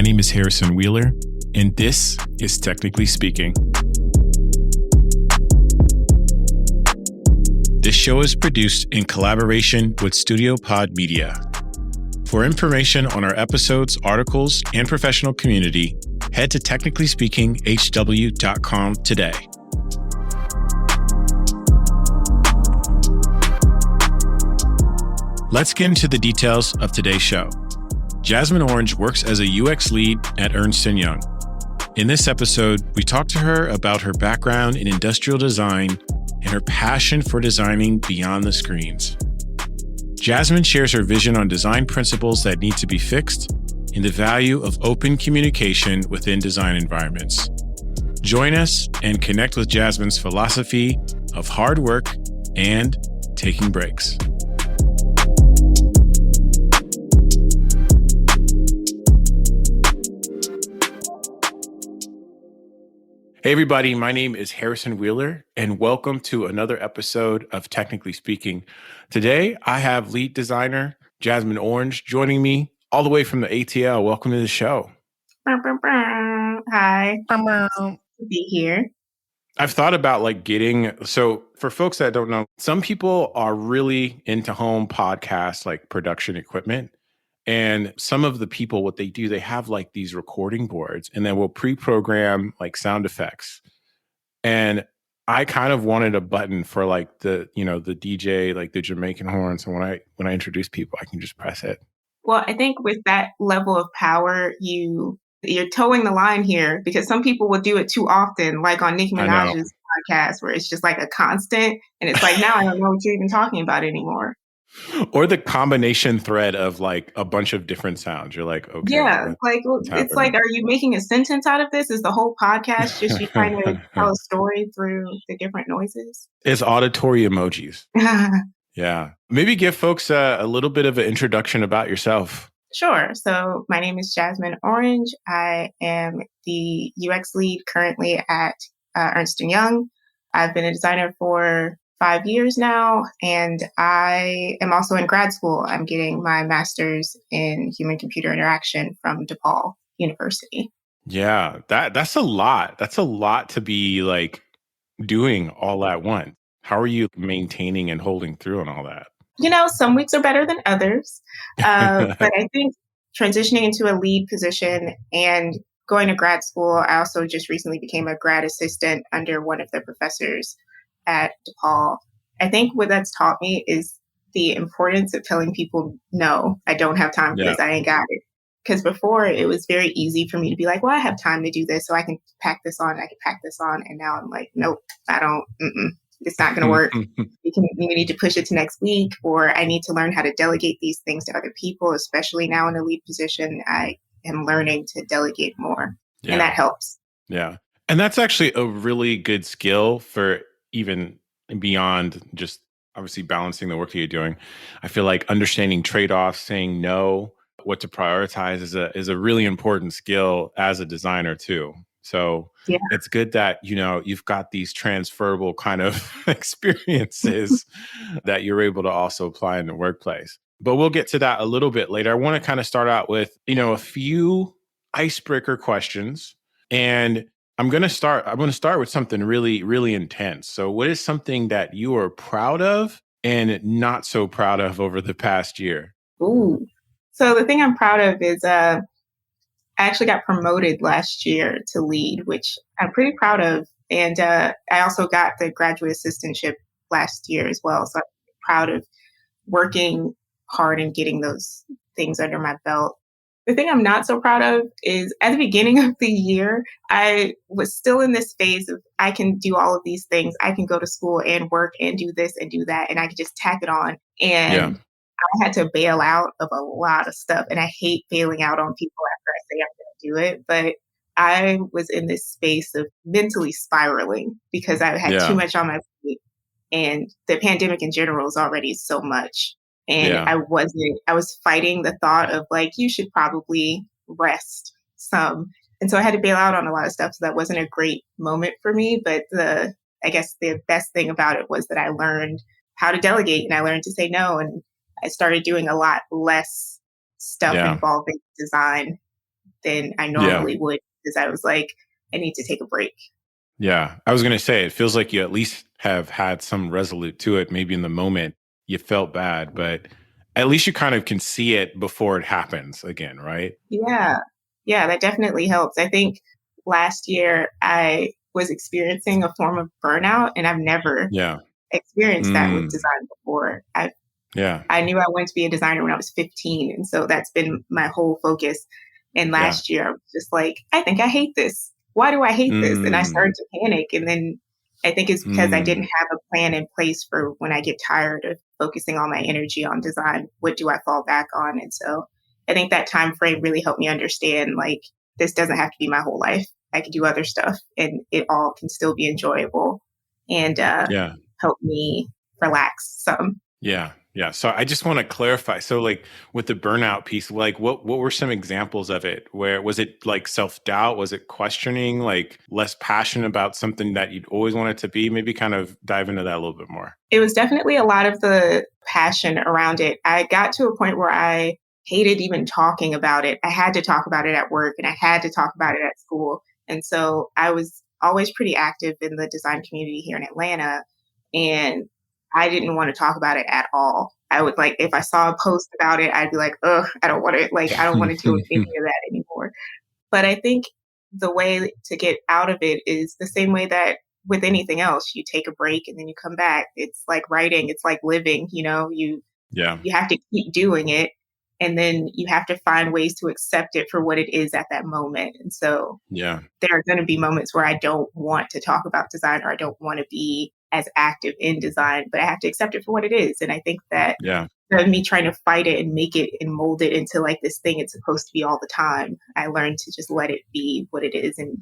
My name is Harrison Wheeler, and this is Technically Speaking. This show is produced in collaboration with Studio Pod Media. For information on our episodes, articles, and professional community, head to technicallyspeakinghw.com today. Let's get into the details of today's show. Jasmine Orange works as a UX lead at Ernst Young. In this episode, we talk to her about her background in industrial design and her passion for designing beyond the screens. Jasmine shares her vision on design principles that need to be fixed and the value of open communication within design environments. Join us and connect with Jasmine's philosophy of hard work and taking breaks. Hey everybody, my name is Harrison Wheeler, and welcome to another episode of Technically Speaking. Today, I have lead designer Jasmine Orange joining me all the way from the ATL. Welcome to the show. Hi. To be here. I've thought about so for folks that don't know, some people are really into home podcasts, like production equipment. And some of the people, what they do, they have like these recording boards and then we'll pre-program like sound effects. And I kind of wanted a button for like the DJ, like the Jamaican horn. So when I introduce people, I can just press it. Well, I think with that level of power, you're towing the line here, because some people will do it too often, like on Nicki Minaj's podcast, where it's just like a constant. And it's like, now I don't know what you're even talking about anymore. Or the combination thread of like a bunch of different sounds. You're like, okay. Yeah, it's like, are you making a sentence out of this? Is the whole podcast just you trying to tell a story through the different noises? It's auditory emojis. Yeah. Maybe give folks a little bit of an introduction about yourself. Sure. So my name is Jasmine Orange. I am the UX lead currently at Ernst Young. I've been a designer for 5 years now, and I am also in grad school. I'm getting my master's in human-computer interaction from DePaul University. Yeah, that's a lot. That's a lot to be like doing all at once. How are you maintaining and holding through on all that? Some weeks are better than others, but I think transitioning into a lead position and going to grad school, I also just recently became a grad assistant under one of the professors at DePaul. I think what that's taught me is the importance of telling people, no, I don't have time for this. I ain't got it. Because before it was very easy for me to be like, well, I have time to do this, so I can pack this on. And now I'm like, nope, I don't. It's not going to work. You need to push it to next week, or I need to learn how to delegate these things to other people, especially now in a lead position. I am learning to delegate more, and that helps. Yeah. And that's actually a really good skill for even beyond just obviously balancing the work that you're doing. I feel like understanding trade-offs, saying no, what to prioritize is a really important skill as a designer too. So it's good that, you've got these transferable kind of experiences that you're able to also apply in the workplace. But we'll get to that a little bit later. I want to kind of start out with, a few icebreaker questions. And I'm going to start with something really, really intense. So what is something that you are proud of and not so proud of over the past year? Ooh. So the thing I'm proud of is I actually got promoted last year to lead, which I'm pretty proud of. And I also got the graduate assistantship last year as well. So I'm proud of working hard and getting those things under my belt. The thing I'm not so proud of is at the beginning of the year, I was still in this phase of I can do all of these things. I can go to school and work and do this and do that, and I can just tack it on. And I had to bail out of a lot of stuff. And I hate bailing out on people after I say I'm going to do it. But I was in this space of mentally spiraling because I had too much on my plate. And the pandemic in general is already so much. And I was fighting the thought of like, you should probably rest some. And so I had to bail out on a lot of stuff. So that wasn't a great moment for me. But I guess the best thing about it was that I learned how to delegate and I learned to say no. And I started doing a lot less stuff involving design than I Yeah. normally would because I was like, I need to take a break. Yeah. I was going to say, it feels like you at least have had some resolute to it. Maybe in the moment you felt bad, but at least you kind of can see it before it happens again, right? Yeah. Yeah, that definitely helps. I think last year I was experiencing a form of burnout, and I've never Yeah. experienced that with Mm. design before. Yeah. I knew I wanted to be a designer when I was 15. And so that's been my whole focus. And Yeah. last year, I was just like, I think I hate this. Why do I hate this? And I Mm. started to panic. And then I think it's because I didn't Mm. have a plan in place for when I get tired of focusing all my energy on design. What do I fall back on? And so I think that time frame really helped me understand like, this doesn't have to be my whole life. I can do other stuff and it all can still be enjoyable and Yeah. help me relax some. Yeah. Yeah. So I just want to clarify. So like with the burnout piece, like what were some examples of it? Where was it like self-doubt? Was it questioning, like less passionate about something that you'd always wanted to be? Maybe kind of dive into that a little bit more. It was definitely a lot of the passion around it. I got to a point where I hated even talking about it. I had to talk about it at work and I had to talk about it at school. And so I was always pretty active in the design community here in Atlanta. And I didn't want to talk about it at all. I would like, if I saw a post about it, I'd be like, ugh, I don't want to, like, I don't want to deal with any of that anymore. But I think the way to get out of it is the same way that with anything else, you take a break and then you come back. It's like writing, it's like living, Yeah. you have to keep doing it and then you have to find ways to accept it for what it is at that moment. And so Yeah. there are going to be moments where I don't want to talk about design or I don't want to be as active in design, but I have to accept it for what it is. And I think that Yeah. instead of me trying to fight it and make it and mold it into like this thing it's supposed to be all the time, I learned to just let it be what it is and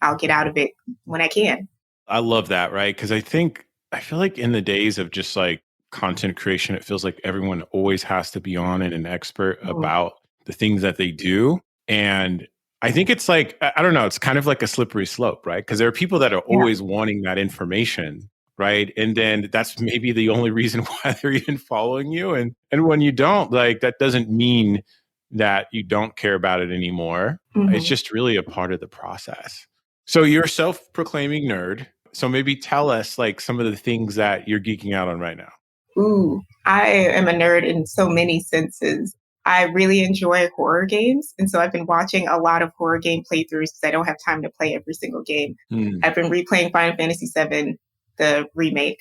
I'll get out of it when I can. I love that, right? Because I feel like in the days of just like content creation, it feels like everyone always has to be on and an expert Mm. about the things that they do. And I think it's like, I don't know, it's kind of like a slippery slope, right? Because there are people that are Yeah. always wanting that information, right? And then that's maybe the only reason why they're even following you. And when you don't, like that doesn't mean that you don't care about it anymore. It's Hmm. just really a part of the process. So you're a self-proclaiming nerd. So maybe tell us like some of the things that you're geeking out on right now. Ooh, I am a nerd in so many senses. I really enjoy horror games. And so I've been watching a lot of horror game playthroughs because I don't have time to play every single game. Mm, I've been replaying Final Fantasy VII, the remake,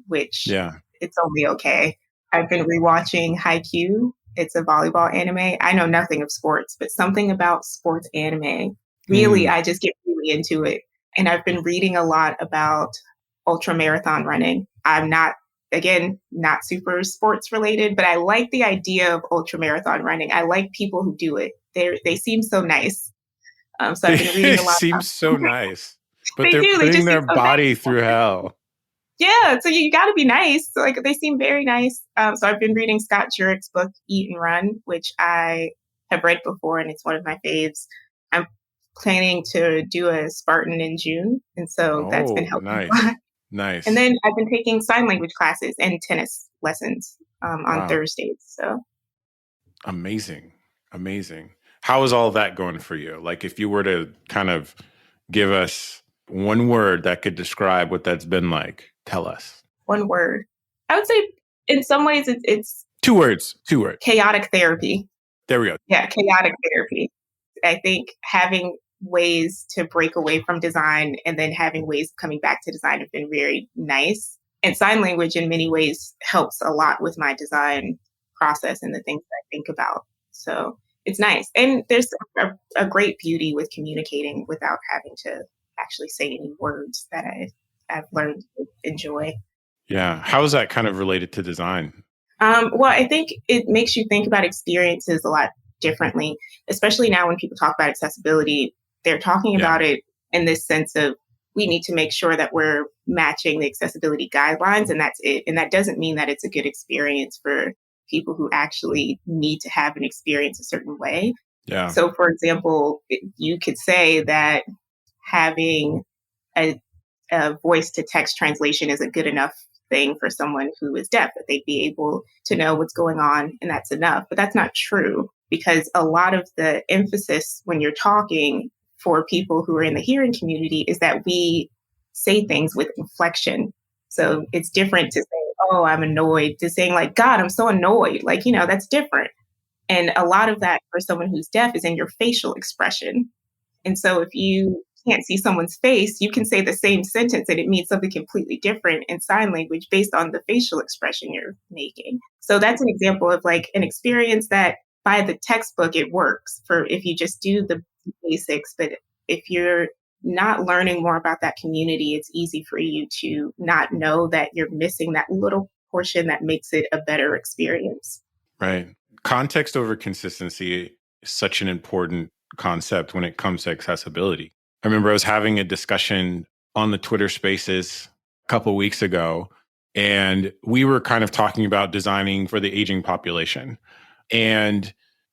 which yeah. it's only okay. I've been rewatching Haikyuu. It's a volleyball anime. I know nothing of sports, but something about sports anime, really, Mm, I just get really into it. And I've been reading a lot about ultramarathon running. I'm not, again, not super sports related, but I like the idea of ultramarathon running. I like people who do it. They seem so nice. So I've been reading they a lot seem about. so nice, but They they're do. They putting just seem their so nice. body through hell. Yeah, so you got to be nice. So, like they seem very nice. So I've been reading Scott Jurick's book Eat and Run, which I have read before, and it's one of my faves. I'm planning to do a Spartan in June, and so that's been Oh, helping a nice. lot. And Nice. then I've been taking sign language classes and tennis lessons on Wow. Thursdays. So Amazing. Amazing. How is all that going for you? Like if you were to kind of give us one word that could describe what that's been like, tell us. one word, I would say in some ways it's Two words. Two words. chaotic therapy. There we go. Yeah, chaotic therapy. I think having ways to break away from design and then having ways of coming back to design have been very nice. And sign language in many ways helps a lot with my design process and the things I think about. So it's nice. And there's a great beauty with communicating without having to actually say any words that I've learned to enjoy. Yeah. How is that kind of related to design? Well, I think it makes you think about experiences a lot differently, especially now when people talk about accessibility. They're talking Yeah. about it in this sense of we need to make sure that we're matching the accessibility guidelines, and that's it. And that doesn't mean that it's a good experience for people who actually need to have an experience a certain way. Yeah. So, for example, you could say that having a voice to text translation is a good enough thing for someone who is deaf, that they'd be able to know what's going on and that's enough. But that's not true. because a lot of the emphasis when you're talking for people who are in the hearing community is that we say things with inflection. So it's different to say, oh, I'm annoyed, to saying like, God, I'm so annoyed. Like, that's different. And a lot of that for someone who's deaf is in your facial expression. And so if you can't see someone's face, you can say the same sentence and it means something completely different in sign language based on the facial expression you're making. So that's an example of like an experience that by the textbook, it works for if you just do the basics. But if you're not learning more about that community, it's easy for you to not know that you're missing that little portion that makes it a better experience. Right. Context over consistency is such an important concept when it comes to accessibility. I remember I was having a discussion on the Twitter Spaces a couple weeks ago, and we were kind of talking about designing for the aging population. And,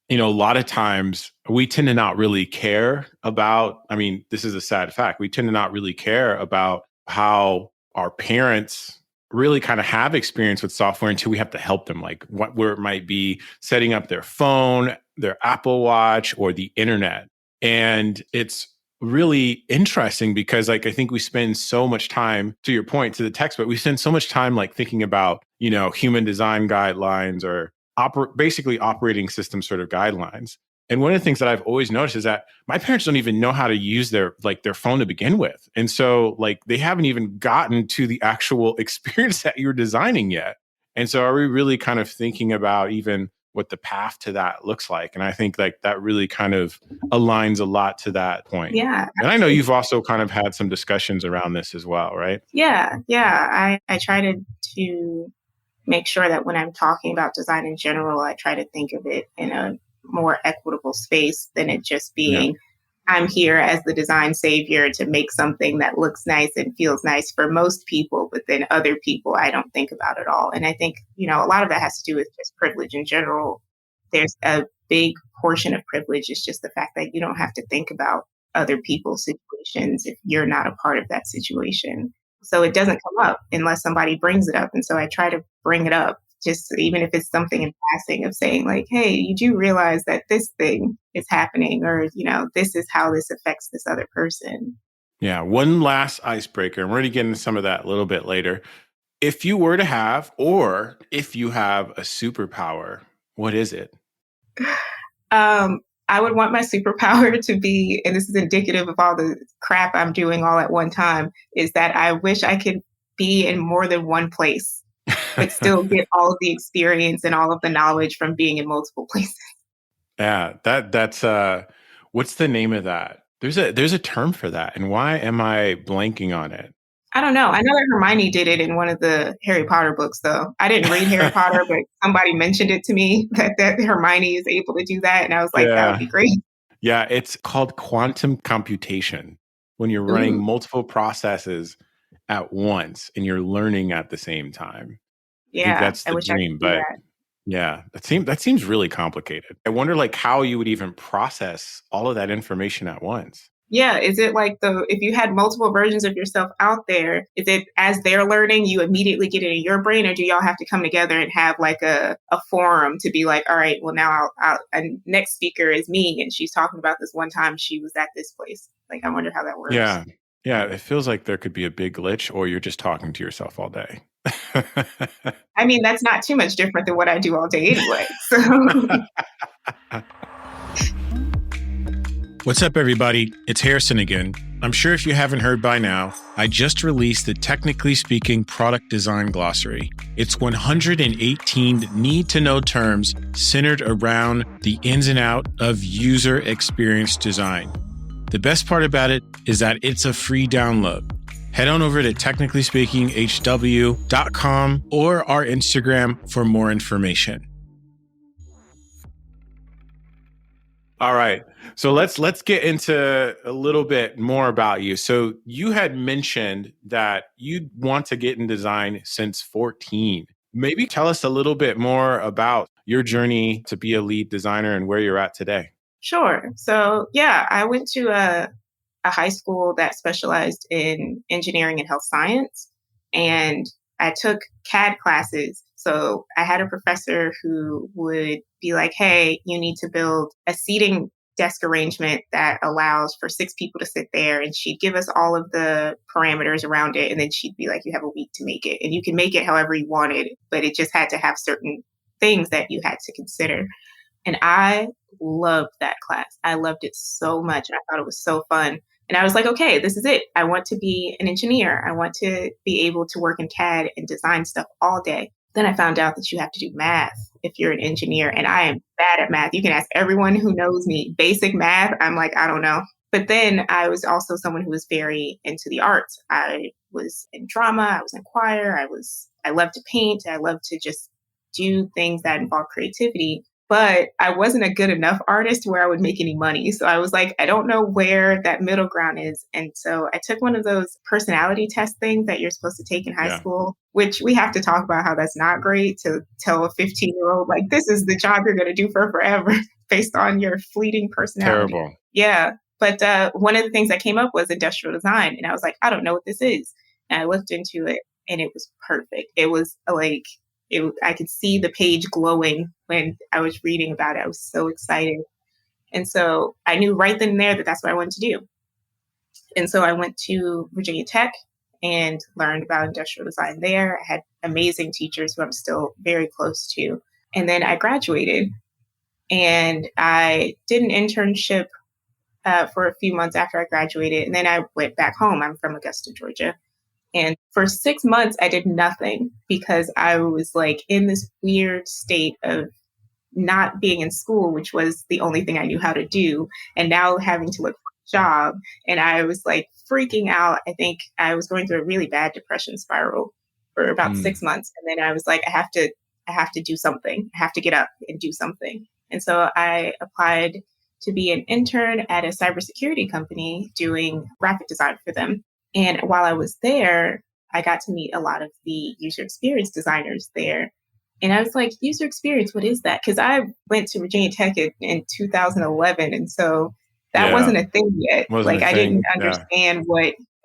a lot of times we tend to not really care about, this is a sad fact, we tend to not really care about how our parents really kind of have experience with software until we have to help them, like where it might be setting up their phone, their Apple Watch, or the internet. And it's really interesting because like I think we spend so much time, to your point, to the text, but we spend so much time like thinking about, human design guidelines or basically operating system sort of guidelines. And one of the things that I've always noticed is that my parents don't even know how to use their phone to begin with. And so like they haven't even gotten to the actual experience that you're designing yet. And so are we really kind of thinking about even what the path to that looks like? And I think like that really kind of aligns a lot to that point. Yeah. And I know you've also kind of had some discussions around this as well, right? Yeah. I try to make sure that when I'm talking about design in general, I try to think of it in a more equitable space than it just being, I'm here as the design savior to make something that looks nice and feels nice for most people, but then other people I don't think about at all. And I think, a lot of that has to do with just privilege in general. There's a big portion of privilege is just the fact that you don't have to think about other people's situations if you're not a part of that situation. So it doesn't come up unless somebody brings it up. And so I try to bring it up, just even if it's something in passing of saying like, hey, you do realize that this thing is happening, or, this is how this affects this other person. Yeah. One last icebreaker, and we're going to get into some of that a little bit later. If you were to have, or if you have a superpower, what is it? I would want my superpower to be, and this is indicative of all the crap I'm doing all at one time, is that I wish I could be in more than one place, but still get all of the experience and all of the knowledge from being in multiple places. Yeah, that's what's the name of that? There's a term for that, and why am I blanking on it? I don't know. I know that Hermione did it in one of the Harry Potter books, though. I didn't read Harry Potter, but somebody mentioned it to me that Hermione is able to do that. And I was like, that would be great. Yeah, it's called quantum computation, when you're running multiple processes at once and you're learning at the same time. I think that's the dream, but yeah, that seems really complicated. I wonder like how you would even process all of that information at once. Yeah. Is it like if you had multiple versions of yourself out there, is it as they're learning, you immediately get it in your brain, or do y'all have to come together and have like a forum to be like, all right, well now next speaker is me and she's talking about this one time she was at this place. Like, I wonder how that works. Yeah. Yeah. It feels like there could be a big glitch, or you're just talking to yourself all day. I mean, that's not too much different than what I do all day anyway. So. What's up, everybody? It's Harrison again. I'm sure if you haven't heard by now, I just released the Technically Speaking Product Design Glossary. It's 118 need-to-know terms centered around the ins and out of user experience design. The best part about it is that it's a free download. Head on over to technicallyspeakinghw.com or our Instagram for more information. All right. So let's get into a little bit more about you. So you had mentioned that you want to get in design since 14. Maybe tell us a little bit more about your journey to be a lead designer and where you're at today. Sure. So I went to a high school that specialized in engineering and health science, and I took CAD classes. So I had a professor who would be like, hey, you need to build a seating desk arrangement that allows for 6 people to sit there. And she'd give us all of the parameters around it. And then she'd be like, you have a week to make it. And you can make it however you wanted, but it just had to have certain things that you had to consider. And I loved that class. I loved it so much. I thought it was so fun. And I was like, okay, this is it. I want to be an engineer. I want to be able to work in CAD and design stuff all day. Then I found out that you have to do math if you're an engineer. And I am bad at math. You can ask everyone who knows me. Basic math, I'm like, I don't know. But then I was also someone who was very into the arts. I was in drama. I was in choir. I loved to paint. I loved to just do things that involve creativity. But I wasn't a good enough artist where I would make any money. So I was like, I don't know where that middle ground is. And so I took one of those personality test things that you're supposed to take in high Yeah. school, which we have to talk about how that's not great to tell a 15-year-old, like, this is the job you're going to do for forever based on your fleeting personality. Terrible. Yeah. But one of the things that came up was industrial design. And I was like, I don't know what this is. And I looked into it and it was perfect. It was like, I could see the page glowing when I was reading about it. I was so excited. And so I knew right then and there that that's what I wanted to do. And so I went to Virginia Tech and learned about industrial design there. I had amazing teachers who I'm still very close to. And then I graduated and I did an internship for a few months after I graduated. And then I went back home. I'm from Augusta, Georgia. And for 6 months, I did nothing because I was like in this weird state of not being in school, which was the only thing I knew how to do. And now having to look for a job. And I was like freaking out. I think I was going through a really bad depression spiral for about 6 months. And then I was like, I have to do something. I have to get up and do something. And so I applied to be an intern at a cybersecurity company doing graphic design for them. And while I was there, I got to meet a lot of the user experience designers there. And I was like, user experience, what is that? Because I went to Virginia Tech in 2011. And so that wasn't a thing yet. Wasn't Like, a I thing. didn't understand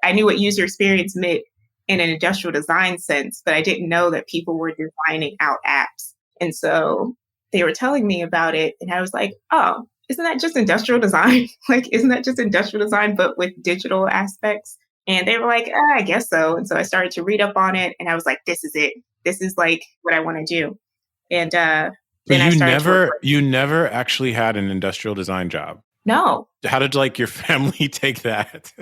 I knew what user experience meant in an industrial design sense, but I didn't know that people were designing out apps. And so they were telling me about it. And I was like, oh, isn't that just industrial design? Like, isn't that just industrial design, but with digital aspects? And they were like, I guess so. And so I started to read up on it and I was like, this is it. This is like what I want to do. And But then I started to work. you never actually had an industrial design job. No. How did like your family take that?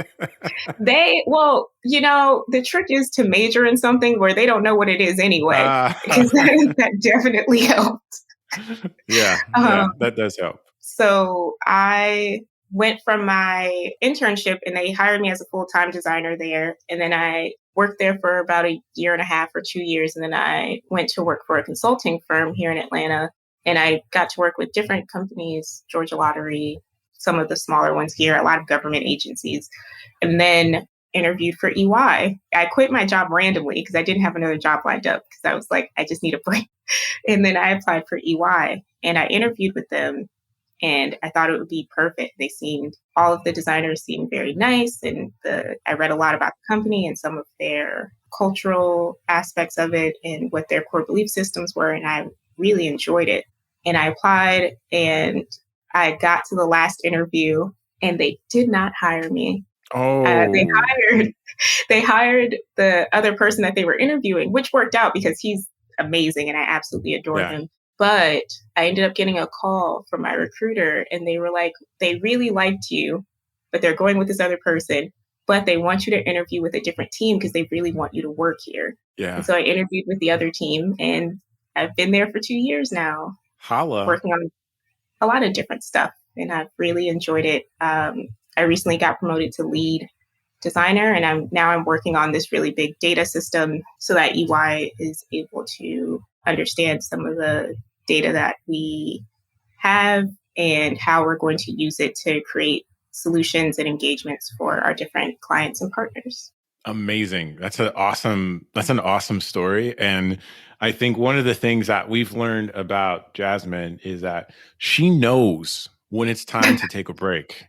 The trick is to major in something where they don't know what it is anyway, because that definitely helped. Yeah, that does help. So I went from my internship and they hired me as a full-time designer there. And then I worked there for about a year and a half or 2 years. And then I went to work for a consulting firm here in Atlanta. And I got to work with different companies, Georgia Lottery, some of the smaller ones here, a lot of government agencies. And then interviewed for EY. I quit my job randomly because I didn't have another job lined up because I was like, I just need a break. And then I applied for EY and I interviewed with them. And I thought it would be perfect. All of the designers seemed very nice. And I read a lot about the company and some of their cultural aspects of it and what their core belief systems were. And I really enjoyed it. And I applied and I got to the last interview and they did not hire me. Oh, They hired the other person that they were interviewing, which worked out because he's amazing and I absolutely adore him. But I ended up getting a call from my recruiter and they were like, they really liked you, but they're going with this other person, but they want you to interview with a different team because they really want you to work here. Yeah. And so I interviewed with the other team and I've been there for 2 years now. Holla. Working on a lot of different stuff and I've really enjoyed it. I recently got promoted to lead designer and I'm working on this really big data system so that EY is able to understand some of the data that we have and how we're going to use it to create solutions and engagements for our different clients and partners. Amazing. That's an awesome story. And I think one of the things that we've learned about Jasmine is that she knows when it's time to take a break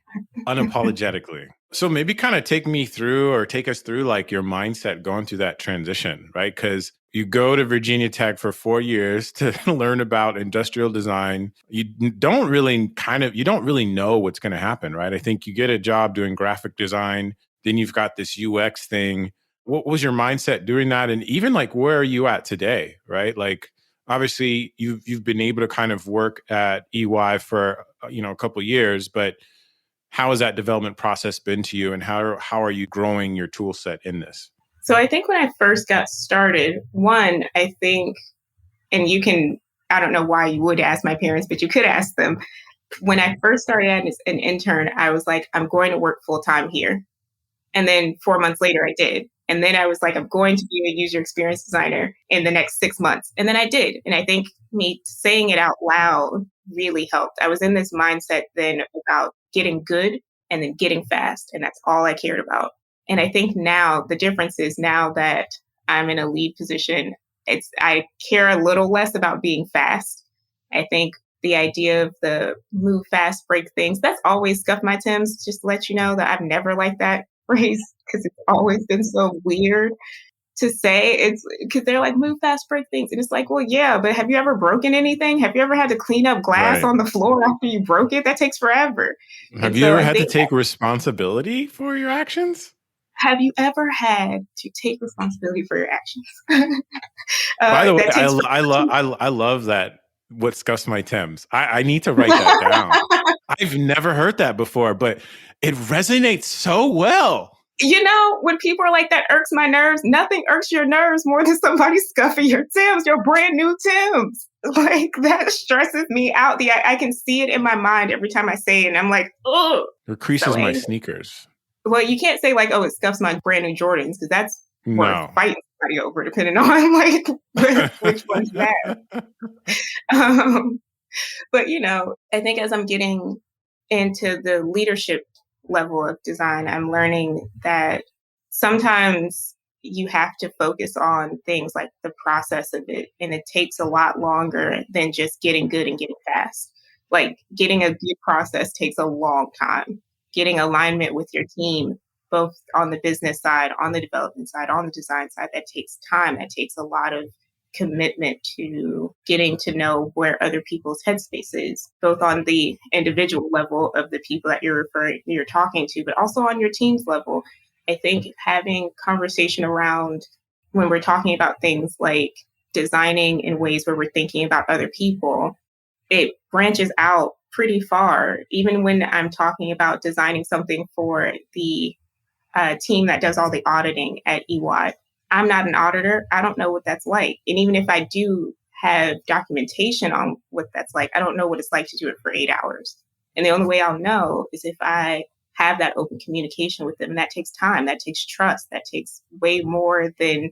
unapologetically. So maybe kind of take us through like your mindset going through that transition, right? Because You go to Virginia Tech for 4 years to learn about industrial design. You don't really know what's going to happen, right? I think you get a job doing graphic design, then you've got this UX thing. What was your mindset doing that? And even like, where are you at today, right? Like, obviously you've been able to kind of work at EY for, a couple of years, but how has that development process been to you, and how are you growing your tool set in this? So I think when I first got started, one, I think, and you can, I don't know why you would ask my parents, but you could ask them. When I first started as an intern, I was like, I'm going to work full time here. And then 4 months later, I did. And then I was like, I'm going to be a user experience designer in the next 6 months. And then I did. And I think me saying it out loud really helped. I was in this mindset then about getting good and then getting fast. And that's all I cared about. And I think now the difference is now that I'm in a lead position, I care a little less about being fast. I think the idea of the move fast, break things, that's always scuffed my Tims, just to let you know that I've never liked that phrase because it's always been so weird to say. It's because they're like, move fast, break things. And it's like, well, yeah, but have you ever broken anything? Have you ever had to clean up glass Right. on the floor after you broke it? That takes forever. Have And you so ever I had to think, take responsibility for your actions? have you ever had to take responsibility for your actions? By the way, That takes forever. I love that. What scuffs my Thames? I need to write that down. I've never heard that before, but it resonates so well. You know, when people are like, that irks my nerves, nothing irks your nerves more than somebody scuffing your Tims, your brand new Tims. Like, that stresses me out. I can see it in my mind every time I say it, and I'm like, oh, It so creases my angry. sneakers. Well, you can't say, like, oh, it scuffs my brand new Jordans, because that's worth No. fighting somebody over, depending on, like, which one's that. Um, but, I think as I'm getting into the leadership level of design, I'm learning that sometimes you have to focus on things like the process of it. And it takes a lot longer than just getting good and getting fast. Like, getting a good process takes a long time. Getting alignment with your team, both on the business side, on the development side, on the design side, that takes time. That takes a lot of commitment to getting to know where other people's headspace is, both on the individual level of the people that you're talking to, but also on your team's level. I think having conversation around when we're talking about things like designing in ways where we're thinking about other people, it branches out pretty far. Even when I'm talking about designing something for the team that does all the auditing at EY. I'm not an auditor. I don't know what that's like. And even if I do have documentation on what that's like, I don't know what it's like to do it for 8 hours. And the only way I'll know is if I have that open communication with them. And that takes time, that takes trust, that takes way more than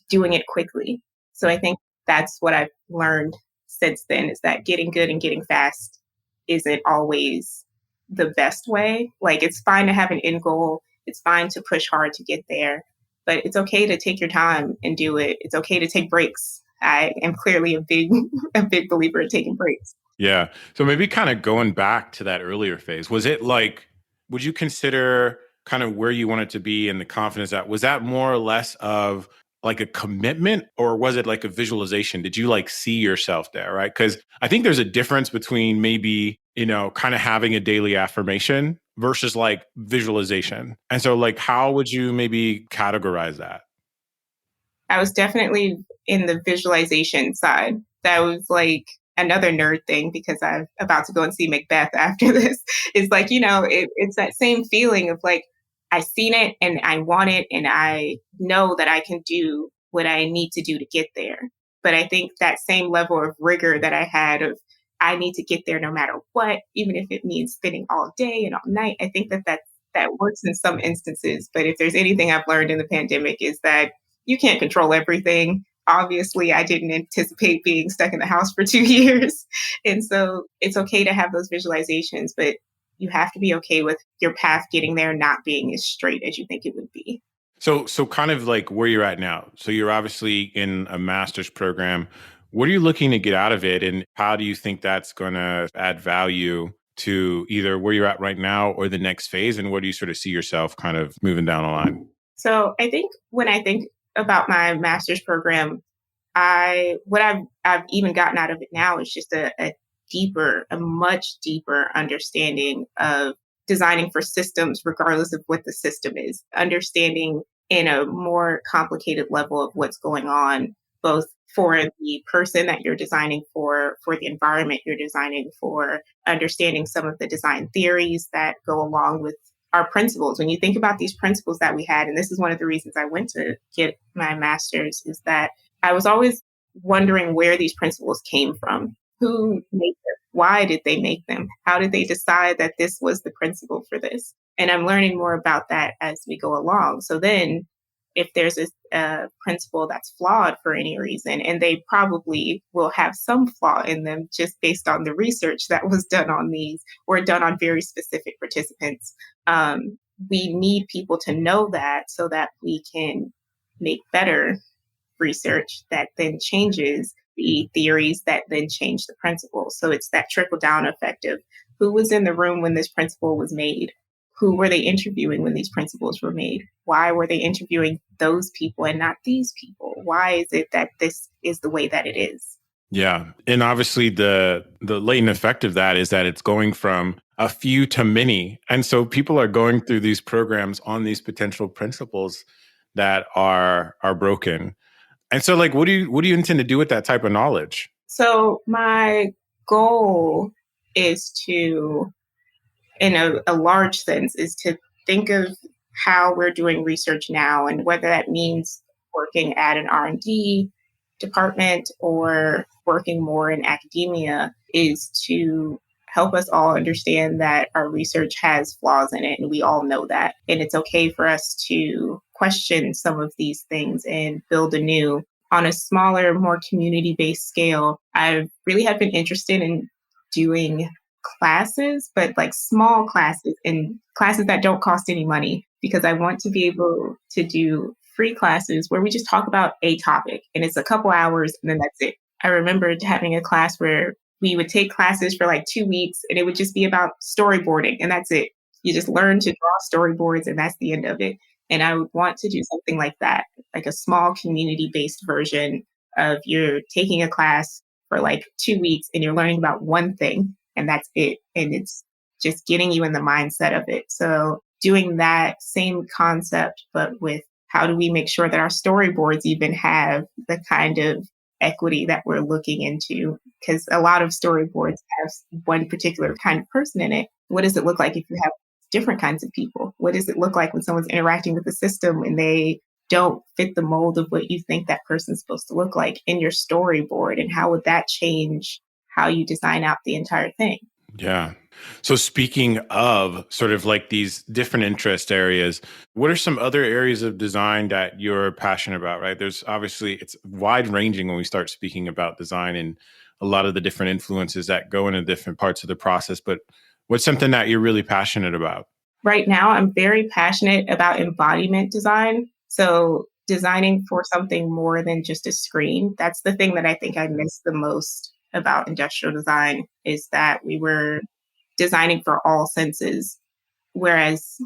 doing it quickly. So I think that's what I've learned since then, is that getting good and getting fast isn't always the best way. Like, it's fine to have an end goal, it's fine to push hard to get there, but it's okay to take your time and do it. It's okay to take breaks. I am clearly a big a big believer in taking breaks. Yeah. So maybe kind of going back to that earlier phase, was it like, would you consider kind of where you wanted to be and the confidence that was that more or less of like a commitment, or was it like a visualization? Did you like see yourself there? Right. Cause I think there's a difference between maybe, kind of having a daily affirmation versus like visualization. And so like, how would you maybe categorize that? I was definitely in the visualization side. That was like another nerd thing, because I'm about to go and see Macbeth after this. It's like, it's that same feeling of like, I seen it and I want it and I know that I can do what I need to do to get there. But I think that same level of rigor that I had of, I need to get there no matter what, even if it means spending all day and all night. I think that works in some instances. But if there's anything I've learned in the pandemic, is that you can't control everything. Obviously, I didn't anticipate being stuck in the house for 2 years. And so it's okay to have those visualizations, but you have to be okay with your path getting there not being as straight as you think it would be. So kind of like where you're at now. So you're obviously in a master's program. What are you looking to get out of it? And how do you think that's going to add value to either where you're at right now or the next phase? And where do you sort of see yourself kind of moving down the line? So I think when I think about my master's program, I've even gotten out of it now is just a much deeper understanding of designing for systems, regardless of what the system is, understanding in a more complicated level of what's going on, both for the person that you're designing for the environment you're designing for, understanding some of the design theories that go along with our principles. When you think about these principles that we had, and this is one of the reasons I went to get my master's, is that I was always wondering where these principles came from. Who made them? Why did they make them? How did they decide that this was the principle for this? And I'm learning more about that as we go along. So then, if there's a principle that's flawed for any reason, and they probably will have some flaw in them just based on the research that was done on these or done on very specific participants, we need people to know that so that we can make better research that then changes the theories that then change the principles. So it's that trickle down effect of who was in the room when this principle was made? Who were they interviewing when these principles were made? Why were they interviewing those people and not these people? Why is it that this is the way that it is? Yeah. And obviously the latent effect of that is that it's going from a few to many. And so people are going through these programs on these potential principles that are broken. And so like what do you intend to do with that type of knowledge? So my goal is to, in a large sense, is to think of how we're doing research now, and whether that means working at an R&D department or working more in academia, is to help us all understand that our research has flaws in it, and we all know that. And it's okay for us to question some of these things and build anew on a smaller, more community-based scale. I really have been interested in doing classes, but like small classes and classes that don't cost any money, because I want to be able to do free classes where we just talk about a topic and it's a couple hours and then that's it. I remembered having a class where we would take classes for like 2 weeks and it would just be about storyboarding and that's it. You just learn to draw storyboards and that's the end of it. And I would want to do something like that, like a small community based version of you're taking a class for like 2 weeks and you're learning about one thing and that's it. And it's just getting you in the mindset of it. So doing that same concept, but with how do we make sure that our storyboards even have the kind of equity that we're looking into? Because a lot of storyboards have one particular kind of person in it. What does it look like if you have different kinds of people? What does it look like when someone's interacting with the system and they don't fit the mold of what you think that person's supposed to look like in your storyboard? And how would that change how you design out the entire thing? Yeah. So speaking of sort of like these different interest areas, what are some other areas of design that you're passionate about, right? There's obviously it's wide ranging when we start speaking about design and a lot of the different influences that go into different parts of the process, but what's something that you're really passionate about? Right now, I'm very passionate about embodiment design. So, designing for something more than just a screen. That's the thing that I think I miss the most about industrial design, is that we were designing for all senses. Whereas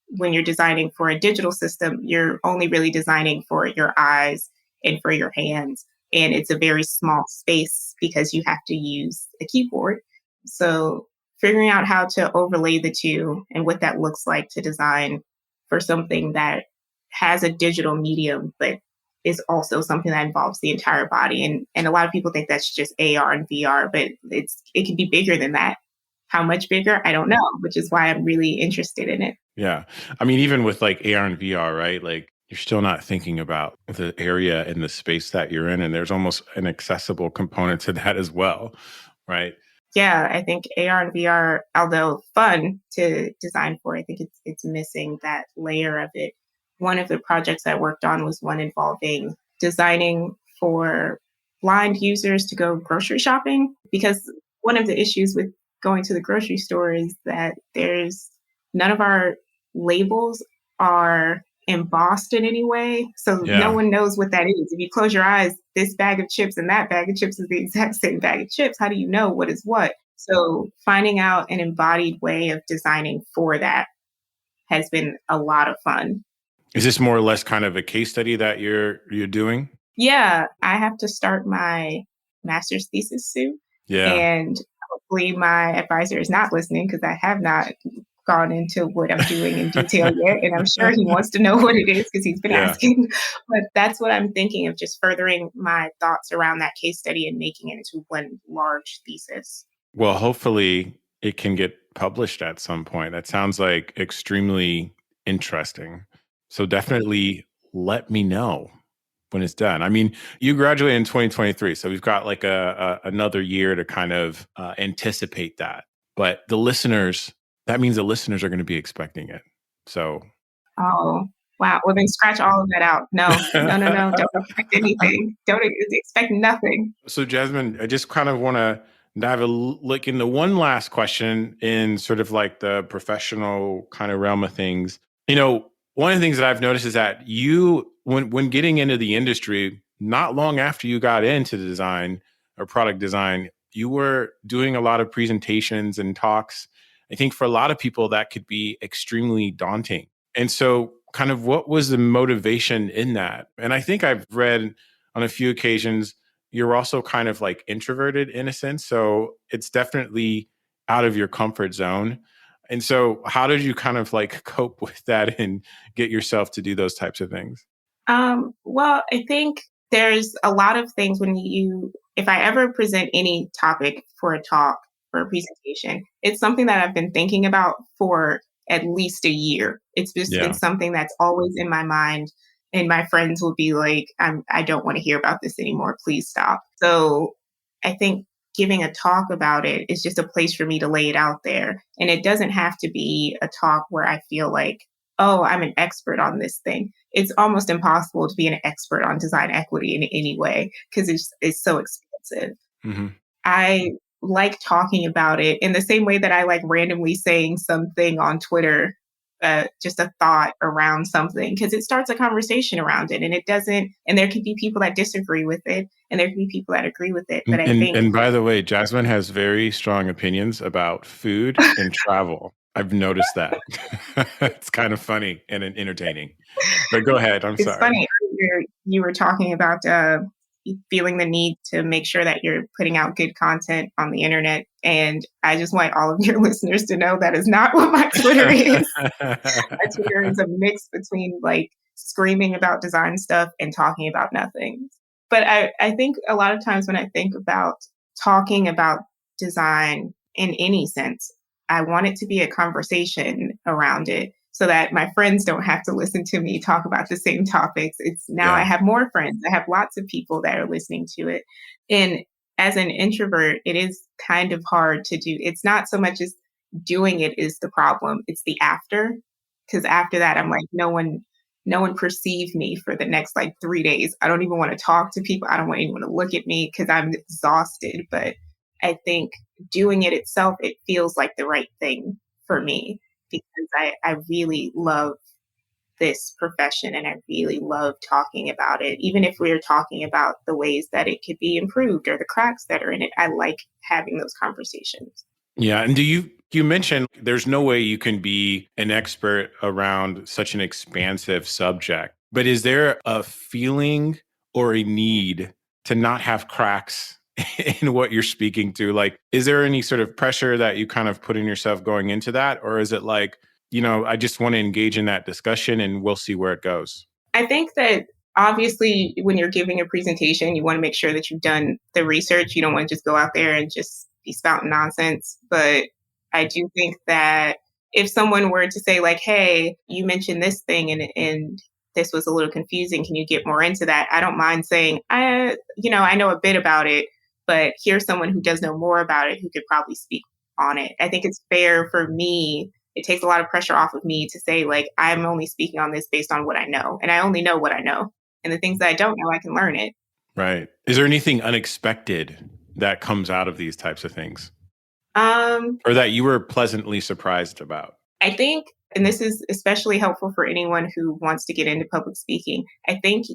when you're designing for a digital system, you're only really designing for your eyes and for your hands. And it's a very small space because you have to use a keyboard. So figuring out how to overlay the two and what that looks like to design for something that has a digital medium, but is also something that involves the entire body. And a lot of people think that's just AR and VR, but it can be bigger than that. How much bigger? I don't know, which is why I'm really interested in it. Yeah. I mean, even with like AR and VR, right? Like you're still not thinking about the area and the space that you're in. And there's almost an accessible component to that as well, right? Yeah, I think AR and VR, although fun to design for, I think it's missing that layer of it. One of the projects I worked on was one involving designing for blind users to go grocery shopping, because one of the issues with going to the grocery store is that there's none of our labels are embossed in any way. So no Yeah. one knows what that is. If you close your eyes, this bag of chips and that bag of chips is the exact same bag of chips. How do you know what is what? So finding out an embodied way of designing for that has been a lot of fun. Is this more or less kind of a case study that you're doing? Yeah, I have to start my master's thesis soon. Yeah. And hopefully my advisor is not listening because I have not gone into what I'm doing in detail yet. And I'm sure he wants to know what it is because he's been Yeah. asking. But that's what I'm thinking of, just furthering my thoughts around that case study and making it into one large thesis. Well, hopefully it can get published at some point. That sounds like extremely interesting. So definitely let me know when it's done. I mean, you graduated in 2023, so we've got like a another year to kind of anticipate that. But the listeners, that means the listeners are going to be expecting it. So Oh, wow. Well, then scratch all of that out. No, no, no, no. Don't expect anything. Don't expect nothing. So, Jasmine, I just kind of want to dive look into one last question in sort of like the professional kind of realm of things. One of the things that I've noticed is that you, when getting into the industry, not long after you got into the design or product design, you were doing a lot of presentations and talks. I think for a lot of people that could be extremely daunting. And so, kind of, what was the motivation in that? And I think I've read on a few occasions you're also kind of like introverted in a sense. So it's definitely out of your comfort zone. And so, how did you kind of like cope with that and get yourself to do those types of things? Well, I think there's a lot of things if I ever present any topic for a talk or a presentation, it's something that I've been thinking about for at least a year. It's just been Yeah. something that's always in my mind. And my friends will be like, I don't want to hear about this anymore. Please stop. So I think giving a talk about it is just a place for me to lay it out there. And it doesn't have to be a talk where I feel like, oh, I'm an expert on this thing. It's almost impossible to be an expert on design equity in any way because it's so expensive. Hmm. I like talking about it in the same way that I like randomly saying something on Twitter, just a thought around something, because it starts a conversation around it. And it doesn't, and there can be people that disagree with it, and there can be people that agree with it. But And, I and think and by the way, Jasmine has very strong opinions about food and travel. I've noticed that. It's kind of funny and entertaining. But go ahead. I'm it's sorry. funny earlier you were talking about feeling the need to make sure that you're putting out good content on the internet. And I just want all of your listeners to know that is not what my Twitter is. My Twitter is a mix between like screaming about design stuff and talking about nothing. But I think a lot of times when I think about talking about design in any sense, I want it to be a conversation around it so that my friends don't have to listen to me talk about the same topics. It's now I Yeah. have more friends. I have lots of people that are listening to it. And as an introvert, it is kind of hard to do. It's not so much as doing it is the problem. It's the after. Because after that, I'm like, no one perceived me for the next like 3 days. I don't even want to talk to people. I don't want anyone to look at me because I'm exhausted. But I think doing it itself, it feels like the right thing for me because I really love this profession and I really love talking about it. Even if we're talking about the ways that it could be improved or the cracks that are in it, I like having those conversations. Yeah, and you mentioned there's no way you can be an expert around such an expansive subject. But is there a feeling or a need to not have cracks in what you're speaking to? Like, is there any sort of pressure that you kind of put in yourself going into that? Or is it like, I just want to engage in that discussion and we'll see where it goes? I think that obviously when you're giving a presentation, you want to make sure that you've done the research. You don't want to just go out there and just be spouting nonsense. But I do think that if someone were to say like, "Hey, you mentioned this thing and this was a little confusing. Can you get more into that?" I don't mind saying, I know a bit about it, but here's someone who does know more about it who could probably speak on it. I think it's fair for me. It takes a lot of pressure off of me to say like I'm only speaking on this based on what I know and I only know what I know, and the things that I don't know I can learn it. Right. Is there anything unexpected that comes out of these types of things um or that you were pleasantly surprised about? I think, and this is especially helpful for anyone who wants to get into public speaking, I think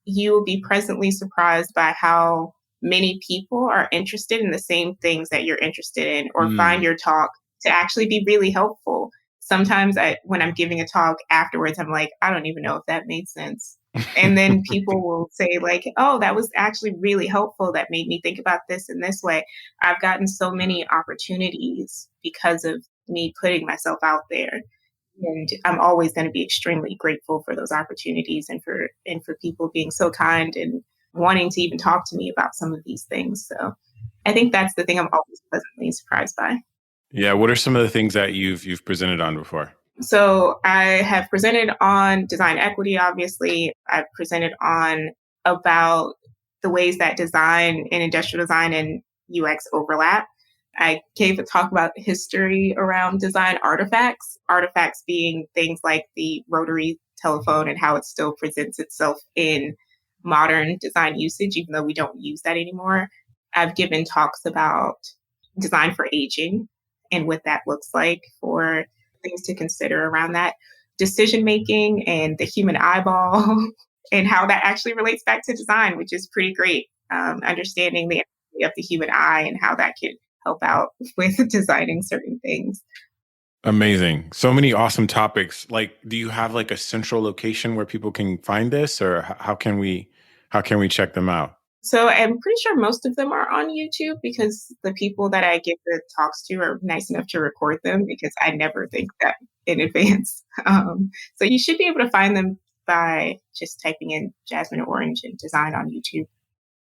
you will be pleasantly surprised by how many people are interested in the same things that you're interested in or find Mm, your talk to actually be really helpful. Sometimes when I'm giving a talk afterwards, I'm like, I don't even know if that made sense. And then people will say like, oh, that was actually really helpful. That made me think about this in this way. I've gotten so many opportunities because of me putting myself out there. And I'm always going to be extremely grateful for those opportunities and for people being so kind and wanting to even talk to me about some of these things. So I think that's the thing I'm always pleasantly surprised by. Yeah. What are some of the things that you've presented on before? So I have presented on design equity, obviously. I've presented on about the ways that design and industrial design and UX overlap. I gave a talk about history around design artifacts being things like the rotary telephone and how it still presents itself in modern design usage, even though we don't use that anymore. I've given talks about design for aging and what that looks like for things to consider around that decision making and the human eyeball and how that actually relates back to design, which is pretty great. Understanding the anatomy of the human eye and how that could help out with designing certain things. Amazing. So many awesome topics. Like, do you have like a central location where people can find this, or how can we check them out? So I'm pretty sure most of them are on YouTube because the people that I give the talks to are nice enough to record them because I never think that in advance. So you should be able to find them by just typing in Jasmine Orange and design on YouTube.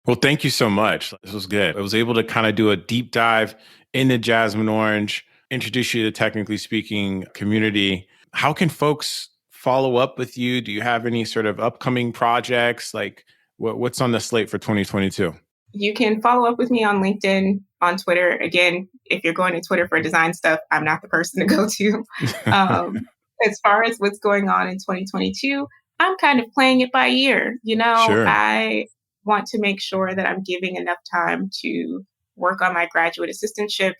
Well, thank you so much. This was good. I was able to kind of do a deep dive into Jasmine Orange, introduce you to Technically Speaking community. How can folks follow up with you? Do you have any sort of upcoming projects? Like what's on the slate for 2022? You can follow up with me on LinkedIn, on Twitter. Again, if you're going to Twitter for design stuff, I'm not the person to go to. As far as what's going on in 2022, I'm kind of playing it by ear. Sure. I want to make sure that I'm giving enough time to work on my graduate assistantship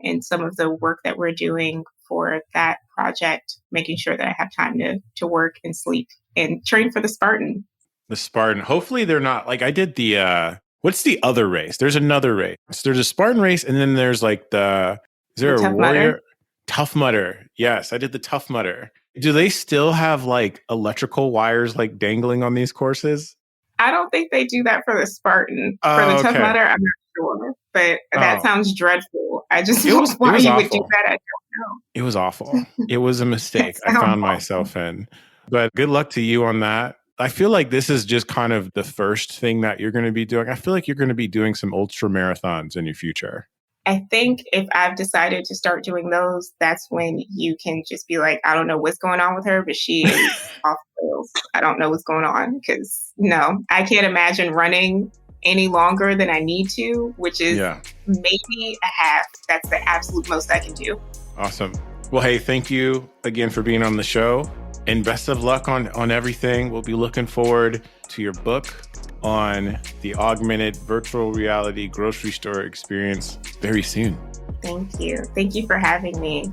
and some of the work that we're doing for that project, making sure that I have time to work and sleep and train for the Spartan. The Spartan. Hopefully they're not like I did the what's the other race? There's another race. There's a Spartan race and then there's like is The there a Tough Mudder. warrior? Tough Mudder. Yes, I did the Tough Mudder. Do they still have like electrical wires like dangling on these courses? I don't think they do that for the Spartan. For the Oh, Tough okay. Mudder, I'm not sure, but that Oh, sounds dreadful. I just it was it why was you would do awful. that, I It was awful. don't know. It was a That mistake I sounds found awful. myself in. But good luck to you on that. I feel like this is just kind of the first thing that you're going to be doing. I feel like you're going to be doing some ultra marathons in your future. I think if I've decided to start doing those, that's when you can just be like, I don't know what's going on with her, but she is off the rails. I don't know what's going on because no, I can't imagine running any longer than I need to, which is Yeah. maybe a half. That's the absolute most I can do. Awesome. Well, hey, thank you again for being on the show and best of luck on everything. We'll be looking forward to your book on the augmented virtual reality grocery store experience very soon. Thank you. Thank you for having me.